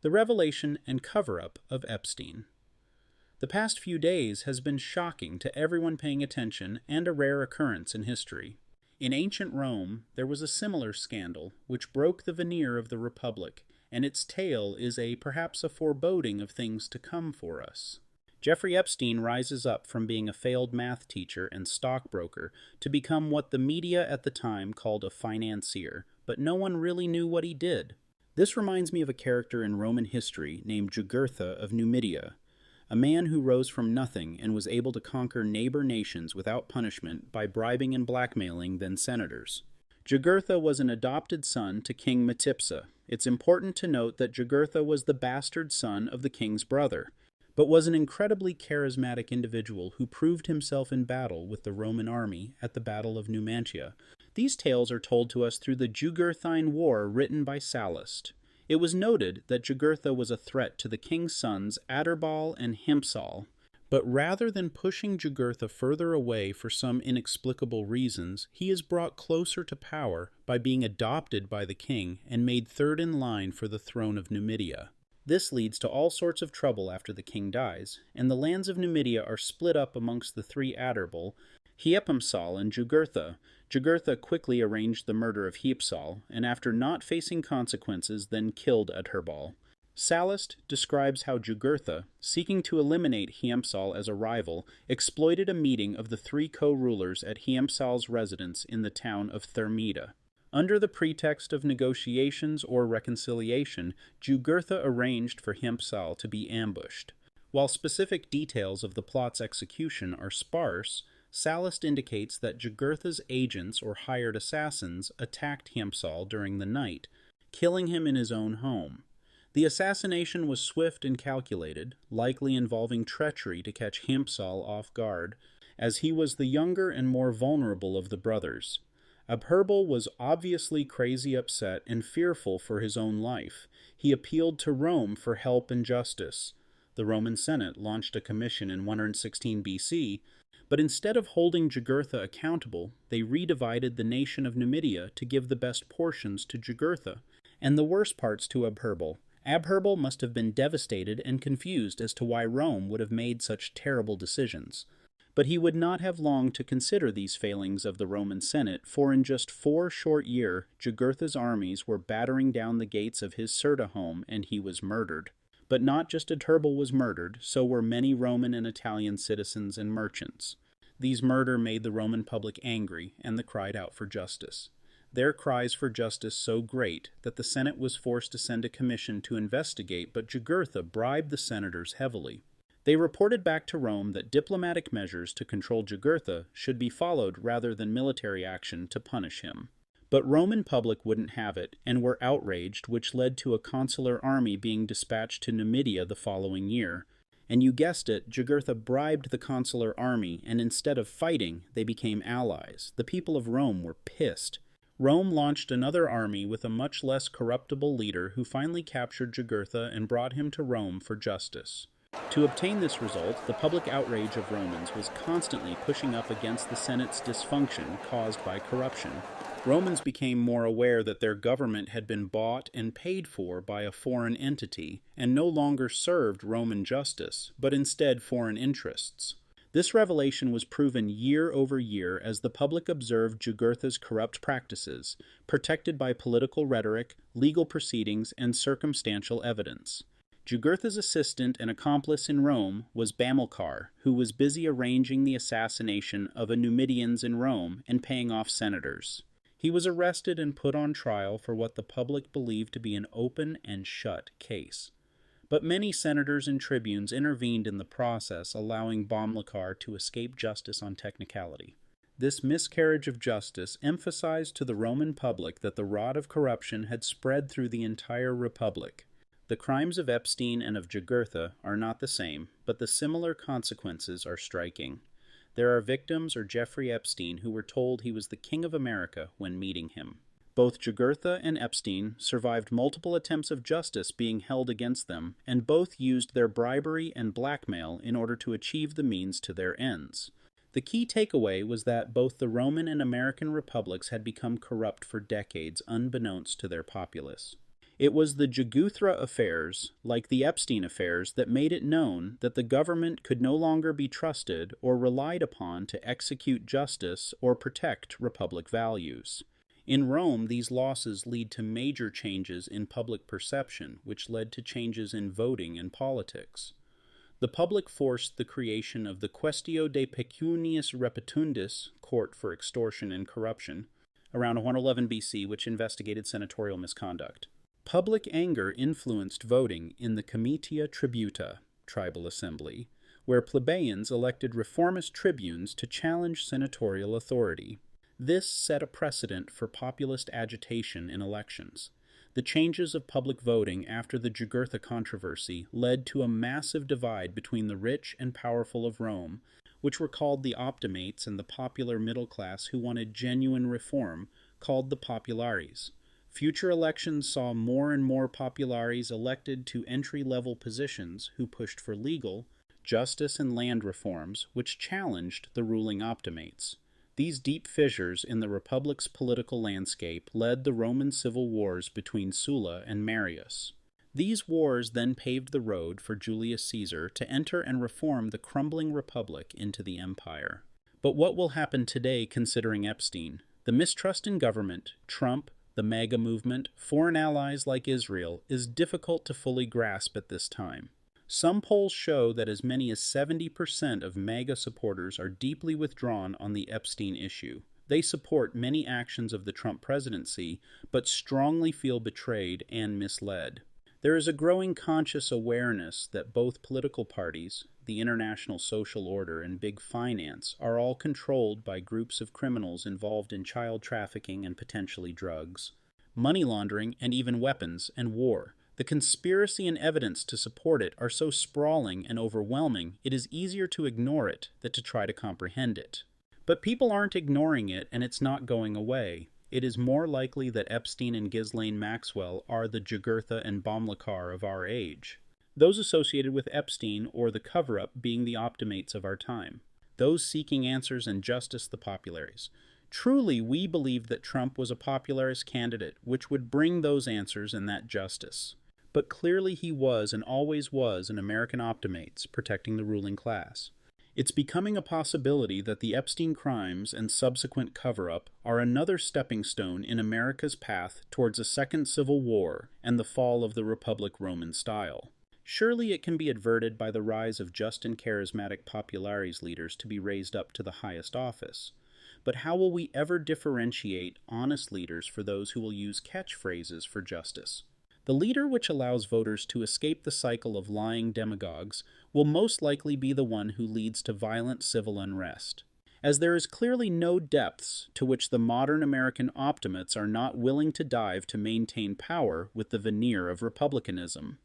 the revelation and cover-up of Epstein. The past few days has been shocking to everyone paying attention and a rare occurrence in history. In ancient Rome, there was a similar scandal which broke the veneer of the Republic, and its tale is perhaps a foreboding of things to come for us. Jeffrey Epstein rises up from being a failed math teacher and stockbroker to become what the media at the time called a financier, but no one really knew what he did. This reminds me of a character in Roman history named Jugurtha of Numidia, a man who rose from nothing and was able to conquer neighbor nations without punishment by bribing and blackmailing then senators. Jugurtha was an adopted son to King Mtipsa. It's important to note that Jugurtha was the bastard son of the king's brother, but was an incredibly charismatic individual who proved himself in battle with the Roman army at the Battle of Numantia. These tales are told to us through the Jugurthine War written by Sallust. It was noted that Jugurtha was a threat to the king's sons Adherbal and Hiempsal, but rather than pushing Jugurtha further away for some inexplicable reasons, he is brought closer to power by being adopted by the king and made third in line for the throne of Numidia. This leads to all sorts of trouble after the king dies, and the lands of Numidia are split up amongst the three Adherbal, Hiempsal and Jugurtha. Jugurtha quickly arranged the murder of Hiempsal, and after not facing consequences, then killed Adherbal. Sallust describes how Jugurtha, seeking to eliminate Hiempsal as a rival, exploited a meeting of the three co-rulers at Hiempsal's residence in the town of Thermida. Under the pretext of negotiations or reconciliation, Jugurtha arranged for Hiempsal to be ambushed. While specific details of the plot's execution are sparse, Sallust indicates that Jugurtha's agents or hired assassins attacked Hiempsal during the night, killing him in his own home. The assassination was swift and calculated, likely involving treachery to catch Hiempsal off guard, as he was the younger and more vulnerable of the brothers. Adherbal was obviously crazy upset and fearful for his own life. He appealed to Rome for help and justice. The Roman Senate launched a commission in 116 BC, but instead of holding Jugurtha accountable, they redivided the nation of Numidia to give the best portions to Jugurtha, and the worst parts to Adherbal. Adherbal must have been devastated and confused as to why Rome would have made such terrible decisions. But he would not have long to consider these failings of the Roman Senate, for in just 4 short years, Jugurtha's armies were battering down the gates of his Cirta home, and he was murdered. But not just Adherbal was murdered, so were many Roman and Italian citizens and merchants. These murder made the Roman public angry, and they cried out for justice. Their cries for justice so great that the Senate was forced to send a commission to investigate, but Jugurtha bribed the senators heavily. They reported back to Rome that diplomatic measures to control Jugurtha should be followed rather than military action to punish him. But Roman public wouldn't have it, and were outraged, which led to a consular army being dispatched to Numidia the following year. And you guessed it, Jugurtha bribed the consular army, and instead of fighting, they became allies. The people of Rome were pissed. Rome launched another army with a much less corruptible leader who finally captured Jugurtha and brought him to Rome for justice. To obtain this result, the public outrage of Romans was constantly pushing up against the Senate's dysfunction caused by corruption. Romans became more aware that their government had been bought and paid for by a foreign entity and no longer served Roman justice, but instead foreign interests. This revelation was proven year over year as the public observed Jugurtha's corrupt practices, protected by political rhetoric, legal proceedings, and circumstantial evidence. Jugurtha's assistant and accomplice in Rome was Bamilcar, who was busy arranging the assassination of a Numidians in Rome and paying off senators. He was arrested and put on trial for what the public believed to be an open and shut case. But many senators and tribunes intervened in the process, allowing Bamilcar to escape justice on technicality. This miscarriage of justice emphasized to the Roman public that the rot of corruption had spread through the entire republic. The crimes of Epstein and of Jugurtha are not the same, but the similar consequences are striking. There are victims or Jeffrey Epstein who were told he was the King of America when meeting him. Both Jugurtha and Epstein survived multiple attempts of justice being held against them, and both used their bribery and blackmail in order to achieve the means to their ends. The key takeaway was that both the Roman and American republics had become corrupt for decades unbeknownst to their populace. It was the Jugurtha affairs, like the Epstein affairs, that made it known that the government could no longer be trusted or relied upon to execute justice or protect republic values. In Rome, these losses lead to major changes in public perception, which led to changes in voting and politics. The public forced the creation of the Quaestio de Pecuniis Repetundis, Court for Extortion and Corruption, around 111 BC, which investigated senatorial misconduct. Public anger influenced voting in the Comitia Tributa, tribal assembly, where plebeians elected reformist tribunes to challenge senatorial authority. This set a precedent for populist agitation in elections. The changes of public voting after the Jugurtha controversy led to a massive divide between the rich and powerful of Rome, which were called the optimates, and the popular middle class who wanted genuine reform, called the populares. Future elections saw more and more populares elected to entry-level positions who pushed for legal, justice, and land reforms, which challenged the ruling optimates. These deep fissures in the Republic's political landscape led the Roman civil wars between Sulla and Marius. These wars then paved the road for Julius Caesar to enter and reform the crumbling Republic into the empire. But what will happen today considering Epstein? The mistrust in government, Trump, the MAGA movement, foreign allies like Israel, is difficult to fully grasp at this time. Some polls show that as many as 70% of MAGA supporters are deeply withdrawn on the Epstein issue. They support many actions of the Trump presidency, but strongly feel betrayed and misled. There is a growing conscious awareness that both political parties, the international social order, and big finance are all controlled by groups of criminals involved in child trafficking and potentially drugs, money laundering, and even weapons and war. The conspiracy and evidence to support it are so sprawling and overwhelming, it is easier to ignore it than to try to comprehend it. But people aren't ignoring it, and it's not going away. It is more likely that Epstein and Ghislaine Maxwell are the Jugurtha and Bomilcar of our age. Those associated with Epstein or the cover-up being the optimates of our time. Those seeking answers and justice, the populares. Truly, we believed that Trump was a popularist candidate, which would bring those answers and that justice. But clearly he was and always was an American optimates protecting the ruling class. It's becoming a possibility that the Epstein crimes and subsequent cover-up are another stepping stone in America's path towards a second civil war and the fall of the Republic Roman style. Surely it can be averted by the rise of just and charismatic populares leaders to be raised up to the highest office. But how will we ever differentiate honest leaders for those who will use catchphrases for justice? The leader which allows voters to escape the cycle of lying demagogues will most likely be the one who leads to violent civil unrest. As there is clearly no depths to which the modern American optimates are not willing to dive to maintain power with the veneer of republicanism.